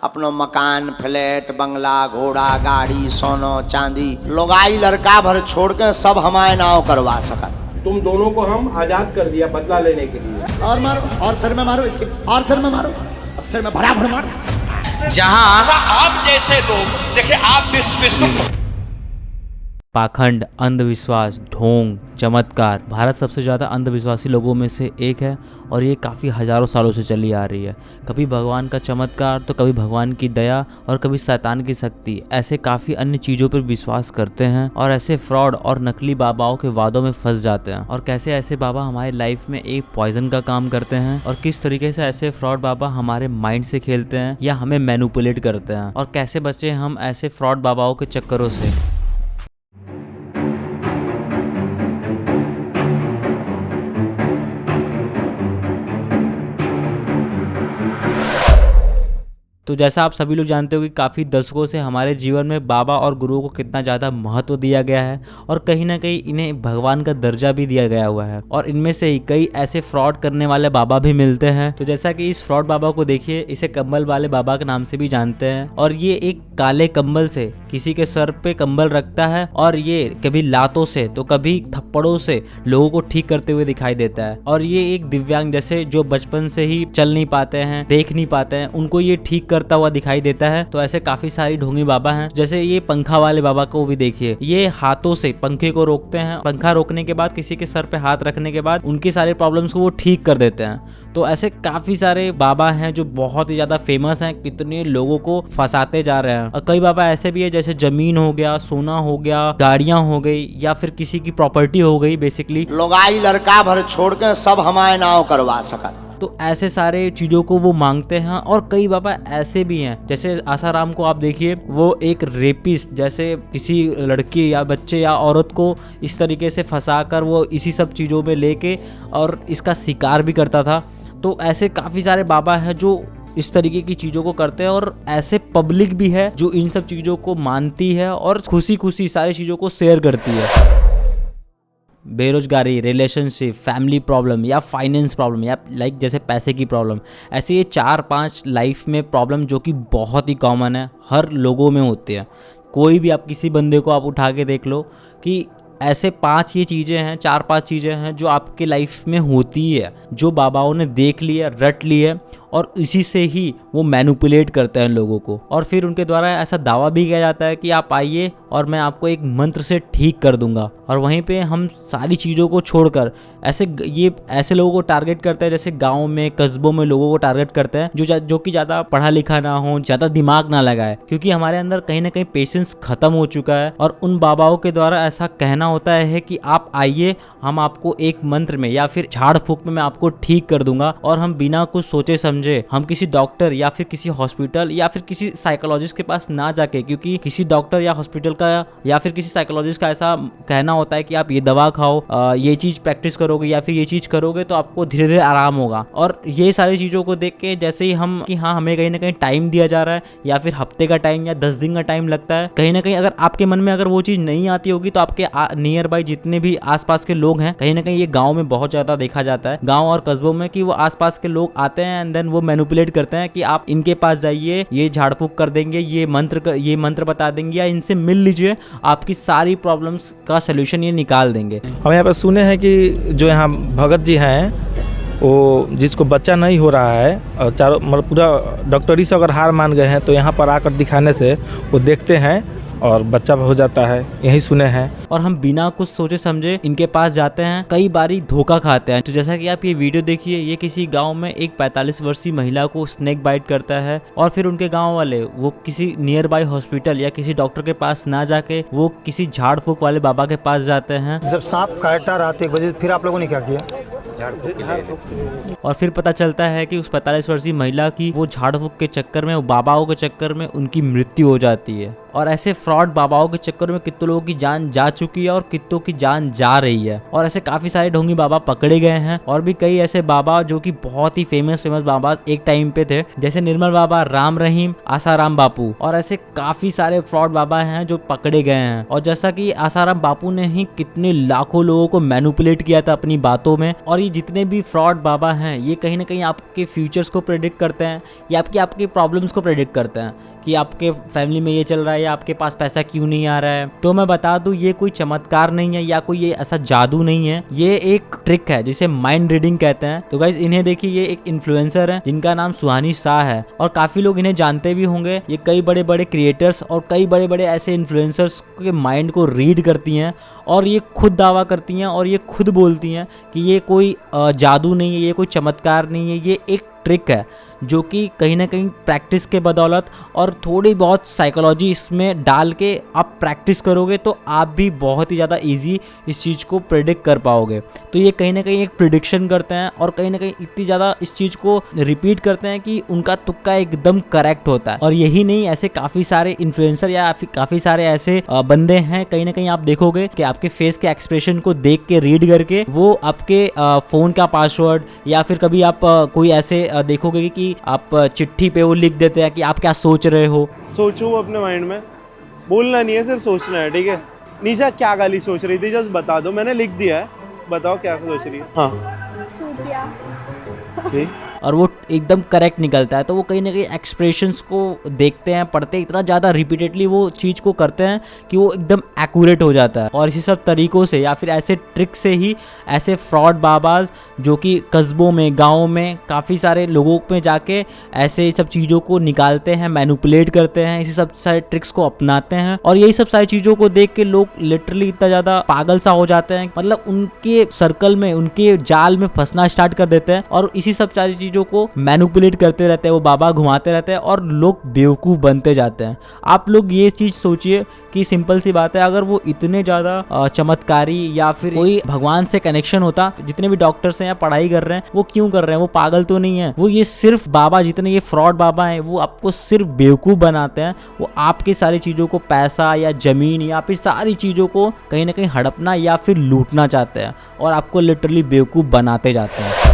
अपनो मकान, फ्लैट, बंगला, घोड़ा, गाड़ी, सोनो, चांदी, लोगाई लड़का भर छोड़ के सब हमारे नाव करवा सकत। तुम दोनों को हम आजाद कर दिया बदला लेने के लिए। और मारो, और सर में मारो इसके, और सर में मारो, अब सर में भरा भर मारो। जहां आप जैसे लोग देखिए, आप विश्व पाखंड, अंधविश्वास, ढोंग, चमत्कार भारत सबसे ज़्यादा अंधविश्वासी लोगों में से एक है और ये काफ़ी हज़ारों सालों से चली आ रही है। कभी भगवान का चमत्कार तो कभी भगवान की दया और कभी शैतान की शक्ति, ऐसे काफ़ी अन्य चीज़ों पर विश्वास करते हैं और ऐसे फ्रॉड और नकली बाबाओं के वादों में फंस जाते हैं। और कैसे ऐसे बाबा हमारी लाइफ में एक पॉइजन का काम करते हैं और किस तरीके से ऐसे फ्रॉड बाबा हमारे माइंड से खेलते हैं या हमें मैनिपुलेट करते हैं, और कैसे बचे हम ऐसे फ्रॉड बाबाओं के चक्करों से। तो जैसा आप सभी लोग जानते हो कि काफ़ी दशकों से हमारे जीवन में बाबा और गुरुओं को कितना ज़्यादा महत्व दिया गया है और कहीं ना कहीं इन्हें भगवान का दर्जा भी दिया गया हुआ है। और इनमें से ही कई ऐसे फ्रॉड करने वाले बाबा भी मिलते हैं। तो जैसा कि इस फ्रॉड बाबा को देखिए, इसे कंबल वाले बाबा के नाम से भी जानते हैं। और ये एक काले कंबल से किसी के सर पे कंबल रखता है और ये कभी लातों से तो कभी थप्पड़ों से लोगों को ठीक करते हुए दिखाई देता है। और ये एक दिव्यांग, जैसे जो बचपन से ही चल नहीं पाते हैं, देख नहीं पाते हैं, उनको ये ठीक करता हुआ दिखाई देता है। तो ऐसे काफी सारी ढोंगी बाबा हैं। जैसे ये पंखा वाले बाबा को भी देखिए, ये हाथों से पंखे को रोकते हैं। पंखा रोकने के बाद किसी के सर पे हाथ रखने के बाद उनकी सारे प्रॉब्लम्स को वो ठीक कर देते हैं। तो ऐसे काफी सारे बाबा हैं जो बहुत ही ज्यादा फेमस हैं, कितने लोगों को फंसाते जा रहे हैं। और कई बाबा ऐसे भी है, जैसे जमीन हो गया, सोना हो गया, गाड़ियां हो गई या फिर किसी की प्रॉपर्टी हो गई, बेसिकली लोगाई लड़का भर छोड़ के सब हमारे नाव करवा सकत। तो ऐसे सारे चीज़ों को वो मांगते हैं। और कई बाबा ऐसे भी हैं, जैसे आसाराम को आप देखिए, वो एक रेपिस्ट, जैसे किसी लड़की या बच्चे या औरत को इस तरीके से फंसाकर वो इसी सब चीज़ों में लेके और इसका शिकार भी करता था। तो ऐसे काफ़ी सारे बाबा हैं जो इस तरीके की चीज़ों को करते हैं। और ऐसे पब्लिक भी है जो इन सब चीज़ों को मानती है और खुशी खुशी सारी चीज़ों को शेयर करती है। बेरोजगारी, रिलेशनशिप, फैमिली प्रॉब्लम या फाइनेंस प्रॉब्लम या लाइक जैसे पैसे की प्रॉब्लम, ऐसे ये 4-5 लाइफ में प्रॉब्लम जो कि बहुत ही कॉमन है, हर लोगों में होती है। कोई भी आप किसी बंदे को आप उठा के देख लो कि ऐसे 5 ये चीज़ें हैं, 4-5 चीज़ें हैं जो आपके लाइफ में होती है, जो बाबाओं ने देख ली है, रट ली है और इसी से ही वो मैनिपुलेट करते हैं लोगों को। और फिर उनके द्वारा ऐसा दावा भी किया जाता है कि आप आइए और मैं आपको एक मंत्र से ठीक कर दूंगा। और वहीं पे हम सारी चीज़ों को छोड़कर ऐसे लोगों को टारगेट करते हैं, जैसे गाँव में, कस्बों में लोगों को टारगेट करते हैं जो कि ज़्यादा पढ़ा लिखा ना हो, ज़्यादा दिमाग ना लगाए, क्योंकि हमारे अंदर कहीं ना कहीं पेशेंस खत्म हो चुका है। और उन बाबाओं के द्वारा ऐसा कहना होता है कि आप आइए, हम आपको एक मंत्र में या फिर झाड़ फूक में मैं आपको ठीक कर दूंगा। और हम बिना कुछ सोचे समझे हम किसी डॉक्टर या फिर किसी हॉस्पिटल या फिर किसी साइकोलॉजिस्ट के पास ना जाके, क्योंकि किसी डॉक्टर या हॉस्पिटल का या फिर किसी साइकोलॉजिस्ट का ऐसा कहना होता है कि आप ये दवा खाओ, ये चीज प्रैक्टिस करोगे या फिर ये चीज करोगे तो आपको धीरे धीरे आराम होगा। और ये सारी चीजों को देख के जैसे ही हम कि हाँ, हमें कहीं ना कहीं टाइम दिया जा रहा है या फिर हफ्ते का टाइम या 10 दिन का टाइम लगता है, कहीं ना कहीं अगर आपके मन में अगर वो चीज नहीं आती होगी तो आपके नियर बाई जितने भी आसपास के लोग हैं, कहीं ना कहीं ये गाँव में बहुत ज्यादा देखा जाता है, गाँव और कस्बों में, कि वो आसपास के लोग आते हैं एंड देन वो मैनिपुलेट करते हैं कि आप इनके पास जाइए, ये झाड़ फूक कर देंगे, ये मंत्र बता देंगे या इनसे मिल लीजिए, आपकी सारी प्रॉब्लम्स का सलूशन ये निकाल देंगे। हम यहाँ पर सुने हैं कि जो यहाँ भगत जी हैं, वो जिसको बच्चा नहीं हो रहा है और चारों मतलब पूरा डॉक्टरी से अगर हार मान गए हैं, तो यहाँ पर आकर दिखाने से वो देखते हैं और बच्चा हो जाता है, यही सुने हैं। और हम बिना कुछ सोचे समझे इनके पास जाते हैं, कई बारी धोखा खाते हैं। तो जैसा कि आप ये वीडियो देखिए, ये किसी गांव में एक 45 वर्षीय महिला को स्नेक बाइट करता है और फिर उनके गांव वाले वो किसी नियर बाई हॉस्पिटल या किसी डॉक्टर के पास ना जाके वो किसी झाड़ फूक वाले बाबा के पास जाते हैं। जब सांप काटा रात 1 बजे, फिर आप लोगों ने क्या किया? और फिर पता चलता है कि उस 45 वर्षीय महिला की वो झाड़ फूक के चक्कर में, वो बाबाओं के चक्कर में उनकी मृत्यु हो जाती है। और ऐसे फ्रॉड बाबाओं के चक्कर में कितने लोगों की जान जा चुकी है और कितनों की जान जा रही है। और ऐसे काफी सारे ढोंगी बाबा पकड़े गए हैं और भी कई ऐसे बाबा जो कि बहुत ही फेमस बाबा एक टाइम पे थे, जैसे निर्मल बाबा, राम रहीम, आसाराम बापू। और ऐसे काफी सारे फ्रॉड बाबा हैं जो पकड़े गए हैं। और जैसा कि आसाराम बापू ने ही कितने लाखों लोगों को मैनिपुलेट किया था अपनी बातों में, और ये जितने भी फ्रॉड बाबा हैं ये कहीं ना कहीं आपके फ्यूचर्स को प्रेडिक्ट करते हैं या आपकी प्रॉब्लम्स को प्रेडिक्ट करते हैं कि आपके फैमिली में ये चल रहा है या आपके पास पैसा क्यों नहीं आ रहा है। तो मैं बता दूं ये कोई चमत्कार नहीं है या कोई ये ऐसा जादू नहीं है, ये एक ट्रिक है जिसे माइंड रीडिंग कहते हैं। तो गाइज इन्हें देखिए, ये एक इन्फ्लुएंसर है जिनका नाम सुहानी शाह है और काफी लोग इन्हें जानते भी होंगे। ये कई बड़े बड़े क्रिएटर्स और कई बड़े बड़े ऐसे इन्फ्लुएंसर्स के माइंड को रीड करती हैं और ये खुद दावा करती हैं और ये खुद बोलती हैं कि ये कोई जादू नहीं है, ये कोई चमत्कार नहीं है, ये एक ट्रिक है जो कि कहीं ना कहीं प्रैक्टिस के बदौलत और थोड़ी बहुत साइकोलॉजी इसमें डाल के आप प्रैक्टिस करोगे तो आप भी बहुत ही ज़्यादा इजी इस चीज़ को प्रेडिक्ट कर पाओगे। तो ये कहीं ना कहीं एक प्रिडिक्शन करते हैं और कहीं ना कहीं इतनी ज़्यादा इस चीज़ को रिपीट करते हैं कि उनका तुक्का एकदम करेक्ट होता है। और यही नहीं, ऐसे काफ़ी सारे इन्फ्लुएंसर या काफ़ी सारे ऐसे बंदे हैं, कहीं ना कहीं आप देखोगे कि आपके फेस के एक्सप्रेशन को देख के रीड करके वो आपके फ़ोन का पासवर्ड या फिर कभी आप कोई ऐसे देखोगे कि आप चिट्ठी पे वो लिख देते हैं कि आप क्या सोच रहे हो। सोचो अपने माइंड में, बोलना नहीं है, सिर्फ सोचना है, ठीक है। निशा क्या गाली सोच रही थी जस्ट बता दो, मैंने लिख दिया है, बताओ क्या सोच रही है। हाँ ठीक। और वो एकदम करेक्ट निकलता है। तो वो कहीं ना कहीं एक्सप्रेशंस को देखते हैं, पढ़ते हैं, इतना ज़्यादा रिपीटेडली वो चीज़ को करते हैं कि वो एकदम एक्यूरेट हो जाता है। और इसी सब तरीक़ों से या फिर ऐसे ट्रिक से ही ऐसे फ्रॉड बाबाज जो कि कस्बों में, गाँव में काफ़ी सारे लोगों में जाके ऐसे सब चीज़ों को निकालते हैं, मैनिपुलेट करते हैं, इसी सब सारे ट्रिक्स को अपनाते हैं। और यही सब सारी चीज़ों को देख के लोग लिटरली इतना ज़्यादा पागल सा हो जाते हैं, मतलब उनके सर्कल में, उनके जाल में फंसना स्टार्ट कर देते हैं और इसी सब सारी चीज़ों को मैनिपुलेट करते रहते हैं, वो बाबा घुमाते रहते हैं और लोग बेवकूफ़ बनते जाते हैं। आप लोग ये चीज़ सोचिए कि सिंपल सी बात है, अगर वो इतने ज़्यादा चमत्कारी या फिर कोई भगवान से कनेक्शन होता, जितने भी डॉक्टर्स हैं या पढ़ाई कर रहे हैं वो क्यों कर रहे हैं, वो पागल तो नहीं है। वो ये सिर्फ बाबा, जितने ये फ्रॉड बाबा हैं, वो आपको सिर्फ बेवकूफ़ बनाते हैं। वो आपकी सारी चीज़ों को, पैसा या ज़मीन या फिर सारी चीज़ों को कहीं ना कहीं हड़पना या फिर लूटना चाहते हैं और आपको लिटरली बेवकूफ़ बनाते जाते हैं।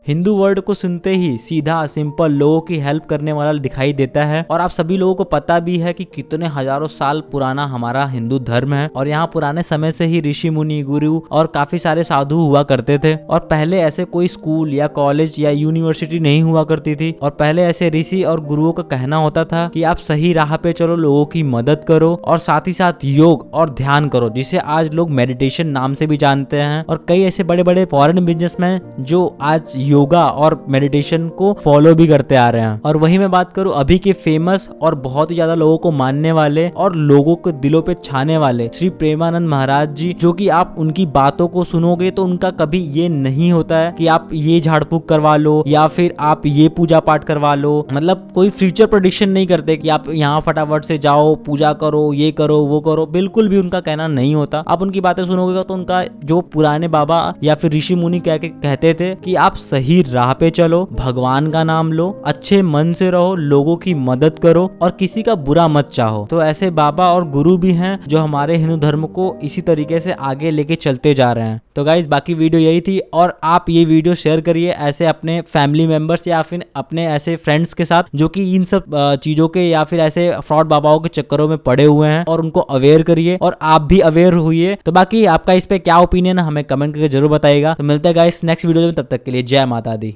हिंदू वर्ड को सुनते ही सीधा सिंपल लोगों की हेल्प करने वाला दिखाई देता है और आप सभी लोगों को पता भी है कि कितने हजारों साल पुराना हमारा हिंदू धर्म है और यहाँ पुराने समय से ही ऋषि मुनि, गुरु और काफी सारे साधु हुआ करते थे। और पहले ऐसे कोई स्कूल या कॉलेज या यूनिवर्सिटी नहीं हुआ करती थी और पहले ऐसे ऋषि और गुरुओं का कहना होता था कि आप सही राह पे चलो, लोगों की मदद करो और साथ ही साथ योग और ध्यान करो, जिसे आज लोग मेडिटेशन नाम से भी जानते हैं। और कई ऐसे बड़े बड़े फॉरेन बिजनेसमैन जो आज योगा और मेडिटेशन को फॉलो भी करते आ रहे हैं। और वही मैं बात करूं अभी के फेमस और बहुत ही ज्यादा लोगों को मानने वाले और लोगों के दिलों पे छाने वाले श्री प्रेमानंद महाराज जी, जो कि आप उनकी बातों को सुनोगे तो उनका कभी ये नहीं होता है कि आप ये झाड़ फूक करवा लो या फिर आप ये पूजा पाठ करवा लो, मतलब कोई फ्यूचर प्रेडिक्शन नहीं करते कि आप यहाँ फटाफट से जाओ, पूजा करो, ये करो, वो करो, बिल्कुल भी उनका कहना नहीं होता। आप उनकी बातें सुनोगे तो उनका जो पुराने बाबा या फिर ऋषि मुनि कहते थे कि आप सही राह पे चलो, भगवान का नाम लो, अच्छे मन से रहो, लोगों की मदद करो और किसी का बुरा मत चाहो। तो ऐसे बाबा और गुरु भी हैं जो हमारे हिंदू धर्म को इसी तरीके से आगे लेके चलते जा रहे हैं। तो गाइज बाकी वीडियो यही थी और आप ये वीडियो शेयर करिए ऐसे अपने फैमिली मेंबर्स या फिर अपने ऐसे फ्रेंड्स के साथ जो कि इन सब चीजों के या फिर ऐसे फ्रॉड बाबाओं के चक्करों में पड़े हुए हैं, और उनको अवेयर करिए और आप भी अवेयर हुई। तो बाकी आपका इस पे क्या ओपिनियन है हमें कमेंट करके जरूर बताइएगा। तो मिलते हैं गाइस नेक्स्ट वीडियो में, तब तक के लिए जय माता दी।